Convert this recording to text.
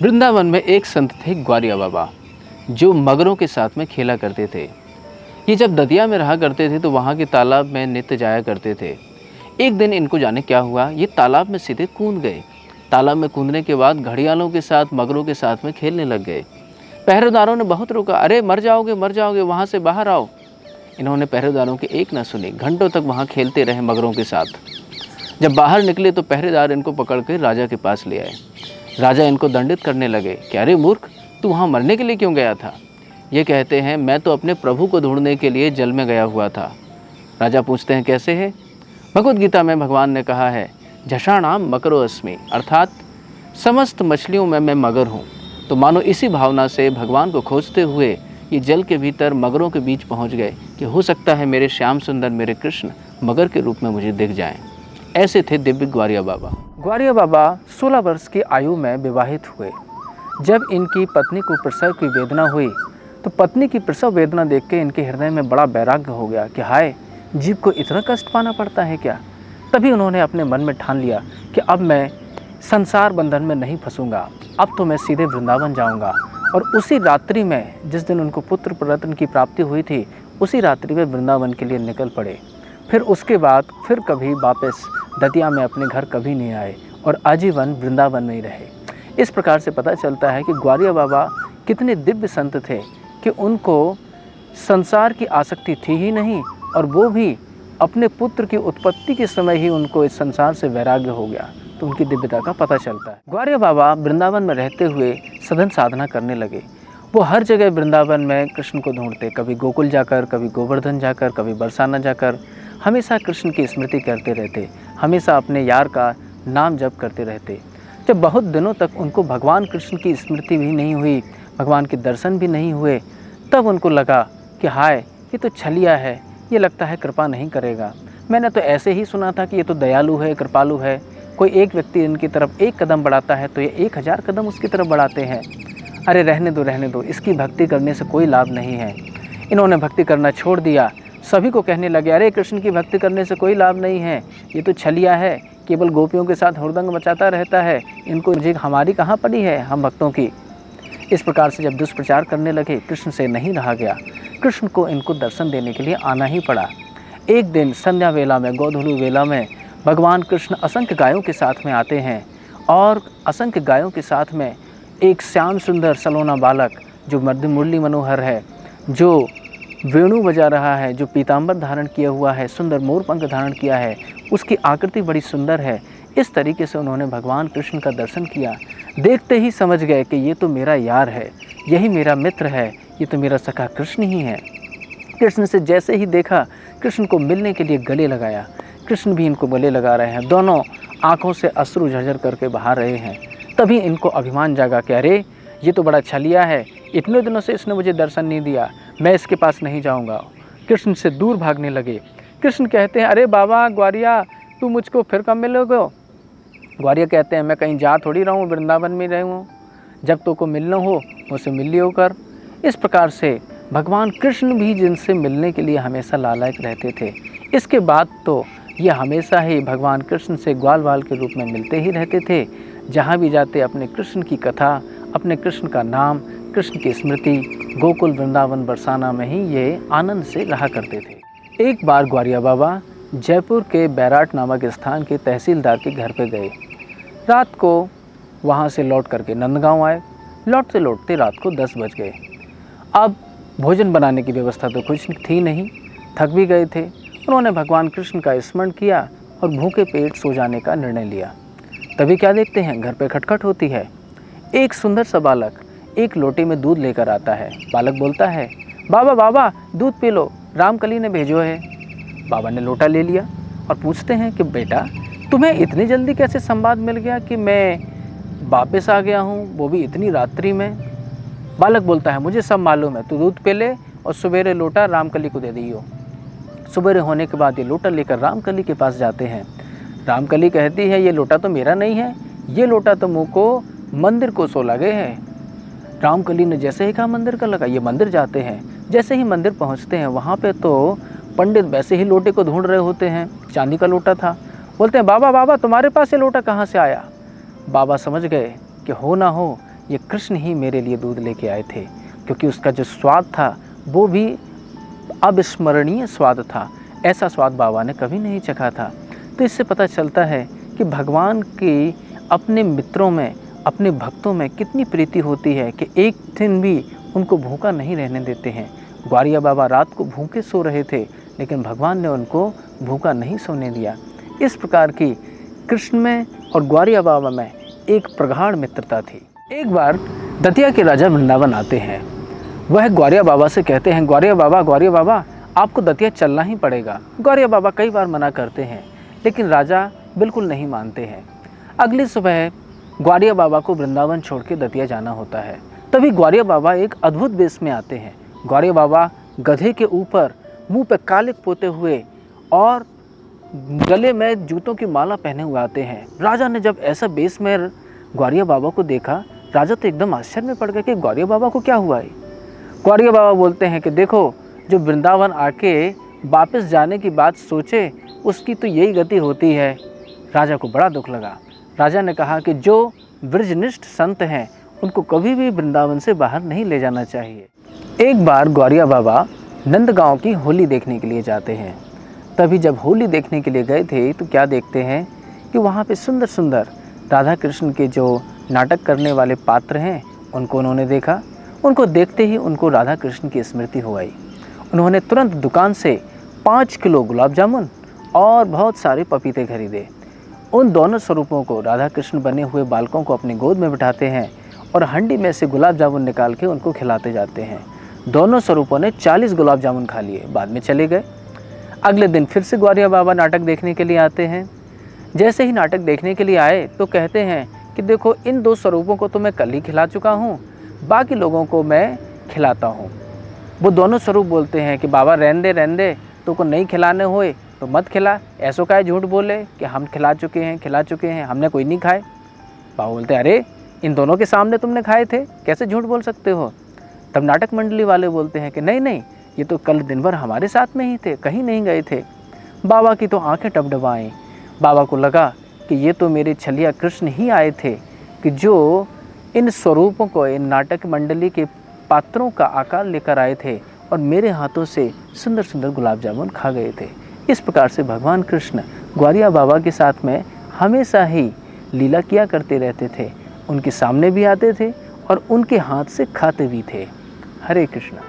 वृंदावन में एक संत थे ग्वारिया बाबा, जो मगरों के साथ में खेला करते थे। ये जब दतिया में रहा करते थे तो वहाँ के तालाब में नित्य जाया करते थे। एक दिन इनको जाने क्या हुआ, ये तालाब में सीधे कूद गए। तालाब में कूदने के बाद घड़ियालों के साथ, मगरों के साथ में खेलने लग गए। पहरेदारों ने बहुत रोका, अरे मर जाओगे, वहाँ से बाहर आओ। इन्होंने पहरेदारों की एक ना सुनी, घंटों तक वहाँ खेलते रहे मगरों के साथ। जब बाहर निकले तो पहरेदार इनको पकड़ कर राजा के पास ले आए। राजा इनको दंडित करने लगे कि अरे मूर्ख, तू वहाँ मरने के लिए क्यों गया था? ये कहते हैं, मैं तो अपने प्रभु को ढूंढने के लिए जल में गया हुआ था। राजा पूछते हैं, कैसे है? भगवद गीता में भगवान ने कहा है, झषाणाम मकरो अस्मि, अर्थात समस्त मछलियों में मैं मगर हूँ। तो मानो इसी भावना से भगवान को खोजते हुए ये जल के भीतर मगरों के बीच पहुँच गए कि हो सकता है मेरे श्याम सुंदर, मेरे कृष्ण मगर के रूप में मुझे दिख जाएं। ऐसे थे दिव्य ग्वारिया बाबा। ग्वारिया बाबा 16 वर्ष की आयु में विवाहित हुए। जब इनकी पत्नी को प्रसव की वेदना हुई तो पत्नी की प्रसव वेदना देख के इनके हृदय में बड़ा वैराग्य हो गया कि हाय, जीव को इतना कष्ट पाना पड़ता है क्या? तभी उन्होंने अपने मन में ठान लिया कि अब मैं संसार बंधन में नहीं फंसूंगा, अब तो मैं सीधे वृंदावन जाऊंगा। और उसी रात्रि में, जिस दिन उनको पुत्र रत्न की प्राप्ति हुई थी, उसी रात्रि में वृंदावन के लिए निकल पड़े। फिर उसके बाद फिर कभी वापस दतिया में अपने घर कभी नहीं आए और आजीवन वृंदावन में ही रहे। इस प्रकार से पता चलता है कि ग्वारिया बाबा कितने दिव्य संत थे कि उनको संसार की आसक्ति थी ही नहीं, और वो भी अपने पुत्र की उत्पत्ति के समय ही उनको इस संसार से वैराग्य हो गया। तो उनकी दिव्यता का पता चलता है। ग्वारिया बाबा वृंदावन में रहते हुए सघन साधना करने लगे। वो हर जगह वृंदावन में कृष्ण को ढूंढते, कभी गोकुल जाकर, कभी गोवर्धन जाकर, कभी बरसाना जाकर, हमेशा कृष्ण की स्मृति करते रहते, हमेशा अपने यार का नाम जप करते रहते। जब बहुत दिनों तक उनको भगवान कृष्ण की स्मृति भी नहीं हुई, भगवान के दर्शन भी नहीं हुए, तब उनको लगा कि हाय, ये तो छलिया है, ये लगता है कृपा नहीं करेगा। मैंने तो ऐसे ही सुना था कि ये तो दयालु है, कृपालु है। कोई एक व्यक्ति इनकी तरफ एक कदम बढ़ाता है तो ये 1000 कदम उसकी तरफ बढ़ाते हैं। अरे रहने दो, इसकी भक्ति करने से कोई लाभ नहीं है। इन्होंने भक्ति करना छोड़ दिया। सभी को कहने लगे, अरे कृष्ण की भक्ति करने से कोई लाभ नहीं है, ये तो छलिया है, केवल गोपियों के साथ हुड़दंग मचाता रहता है, इनको मुझे हमारी कहाँ पड़ी है, हम भक्तों की। इस प्रकार से जब दुष्प्रचार करने लगे, कृष्ण से नहीं रहा गया। कृष्ण को इनको दर्शन देने के लिए आना ही पड़ा। एक दिन संध्या वेला में, गोधूली वेला में भगवान कृष्ण असंख्य गायों के साथ में आते हैं, और असंख्य गायों के साथ में एक श्याम सुंदर सलोना बालक जो मुरली मनोहर है, जो वेणु बजा रहा है, जो पीतांबर धारण किया हुआ है, सुंदर मोर पंख धारण किया है, उसकी आकृति बड़ी सुंदर है। इस तरीके से उन्होंने भगवान कृष्ण का दर्शन किया। देखते ही समझ गए कि ये तो मेरा यार है, यही मेरा मित्र है, ये तो मेरा सखा कृष्ण ही है। कृष्ण से जैसे ही देखा, कृष्ण को मिलने के लिए गले लगाया। कृष्ण भी इनको गले लगा रहे हैं, दोनों आंखों से अश्रु झरझर करके बहा रहे हैं। तभी इनको अभिमान जागा कि अरे, ये तो बड़ा छलिया है, इतने दिनों से इसने मुझे दर्शन नहीं दिया, मैं इसके पास नहीं जाऊंगा। कृष्ण से दूर भागने लगे। कृष्ण कहते हैं, अरे बाबा ग्वारिया, तू मुझको फिर कब मिलोगे? ग्वारिया कहते हैं, मैं कहीं जा थोड़ी रहा हूँ, वृंदावन में रही हूँ, जब तो को मिलना हो मुझसे मिल लियो कर। इस प्रकार से भगवान कृष्ण भी जिनसे मिलने के लिए हमेशा लालायक रहते थे। इसके बाद तो ये हमेशा ही भगवान कृष्ण से ग्वाल बाल के रूप में मिलते ही रहते थे। जहाँ भी जाते अपने कृष्ण की कथा, अपने कृष्ण का नाम, कृष्ण की स्मृति, गोकुल वृंदावन बरसाना में ही ये आनंद से रहा करते थे। एक बार ग्वारिया बाबा जयपुर के बैराट नामक स्थान के तहसीलदार के घर पे गए। रात को वहाँ से लौट करके नंदगांव आए। लौटते लौटते रात को 10 बज गए। अब भोजन बनाने की व्यवस्था तो कुछ थी नहीं, थक भी गए थे। उन्होंने भगवान कृष्ण का स्मरण किया और भूखे पेट सो जाने का निर्णय लिया। तभी क्या देखते हैं, घर पे खटखट होती है। एक सुंदर सा बालक एक लोटे में दूध लेकर आता है। बालक बोलता है, बाबा बाबा दूध पी लो, रामकली ने भेजो है। बाबा ने लोटा ले लिया और पूछते हैं कि बेटा, तुम्हें इतनी जल्दी कैसे संवाद मिल गया कि मैं वापस आ गया हूँ, वो भी इतनी रात्रि में? बालक बोलता है, मुझे सब मालूम है, तू दूध पी ले और सवेरे लोटा रामकली को दे दियो। सवेरे होने के बाद ये लोटा लेकर रामकली के पास जाते हैं। रामकली कहती है, ये लोटा तो मेरा नहीं है, ये लोटा तो मुँह को मंदिर को सो लगे है। रामकली ने जैसे ही कहा मंदिर का लगा, ये मंदिर जाते हैं। जैसे ही मंदिर पहुंचते हैं, वहाँ पे तो पंडित वैसे ही लोटे को ढूंढ रहे होते हैं। चांदी का लोटा था। बोलते हैं, बाबा बाबा तुम्हारे पास ये लोटा कहाँ से आया? बाबा समझ गए कि हो ना हो ये कृष्ण ही मेरे लिए दूध लेके आए थे, क्योंकि उसका जो स्वाद था वो भी अविस्मरणीय स्वाद था। ऐसा स्वाद बाबा ने कभी नहीं चखा था। तो इससे पता चलता है कि भगवान की अपने मित्रों में, अपने भक्तों में कितनी प्रीति होती है कि एक दिन भी उनको भूखा नहीं रहने देते हैं। ग्वारिया बाबा रात को भूखे सो रहे थे, लेकिन भगवान ने उनको भूखा नहीं सोने दिया। इस प्रकार की कृष्ण में और ग्वारिया बाबा में एक प्रगाढ़ मित्रता थी। एक बार दतिया के राजा वृंदावन आते हैं। वह ग्वारिया बाबा से कहते हैं, ग्वारिया बाबा आपको दतिया चलना ही पड़ेगा। ग्वारिया बाबा कई बार मना करते हैं, लेकिन राजा बिल्कुल नहीं मानते हैं। अगली सुबह ग्वारिया बाबा को वृंदावन छोड़ के दतिया जाना होता है। तभी ग्वारिया बाबा एक अद्भुत वेश में आते हैं। ग्वारिया बाबा गधे के ऊपर मुंह पे कालिक पोते हुए और गले में जूतों की माला पहने हुए आते हैं। राजा ने जब ऐसा वेश में ग्वारिया बाबा को देखा, राजा तो एकदम आश्चर्य में पड़ गए कि ग्वारिया बाबा को क्या हुआ है। ग्वारिया बाबा बोलते हैं कि देखो, जो वृंदावन आके वापस जाने की बात सोचे उसकी तो यही गति होती है। राजा को बड़ा दुख लगा। राजा ने कहा कि जो ब्रजनिष्ठ संत हैं उनको कभी भी वृंदावन से बाहर नहीं ले जाना चाहिए। एक बार ग्वारिया बाबा नंदगांव की होली देखने के लिए जाते हैं। तभी जब होली देखने के लिए गए थे तो क्या देखते हैं कि वहाँ पे सुंदर सुंदर राधा कृष्ण के जो नाटक करने वाले पात्र हैं उनको उन्होंने देखा। उनको देखते ही उनको राधा कृष्ण की स्मृति हो आई। उन्होंने तुरंत दुकान से 5 किलो गुलाब जामुन और बहुत सारे पपीते खरीदे। उन दोनों स्वरूपों को, राधा कृष्ण बने हुए बालकों को अपनी गोद में बिठाते हैं और हंडी में से गुलाब जामुन निकाल के उनको खिलाते जाते हैं। दोनों स्वरूपों ने 40 गुलाब जामुन खा लिए, बाद में चले गए। अगले दिन फिर से ग्वारिया बाबा नाटक देखने के लिए आते हैं। जैसे ही नाटक देखने के लिए आए तो कहते हैं कि देखो, इन 2 स्वरूपों को तो मैं कल ही खिला चुका हूँ, बाकी लोगों को मैं खिलाता हूँ। वो दोनों स्वरूप बोलते हैं कि बाबा रहने दे, तो को नहीं खिलाने होए तो मत खिला। ऐसो का झूठ बोले कि हम खिला चुके हैं, हमने कोई नहीं खाए। बाबा बोलते, अरे इन दोनों के सामने तुमने खाए थे, कैसे झूठ बोल सकते हो। तब नाटक मंडली वाले बोलते हैं कि नहीं, ये तो कल दिन भर हमारे साथ में ही थे, कहीं नहीं गए थे। बाबा की तो आंखें टपडबाएं। बाबा को लगा कि ये तो मेरे छलिया कृष्ण ही आए थे कि जो इन स्वरूपों को, इन नाटक मंडली के पात्रों का आकार लेकर आए थे और मेरे हाथों से सुंदर सुंदर गुलाब जामुन खा गए थे। इस प्रकार से भगवान कृष्ण ग्वारिया बाबा के साथ में हमेशा ही लीला किया करते रहते थे। उनके सामने भी आते थे और उनके हाथ से खाते भी थे। हरे कृष्णा।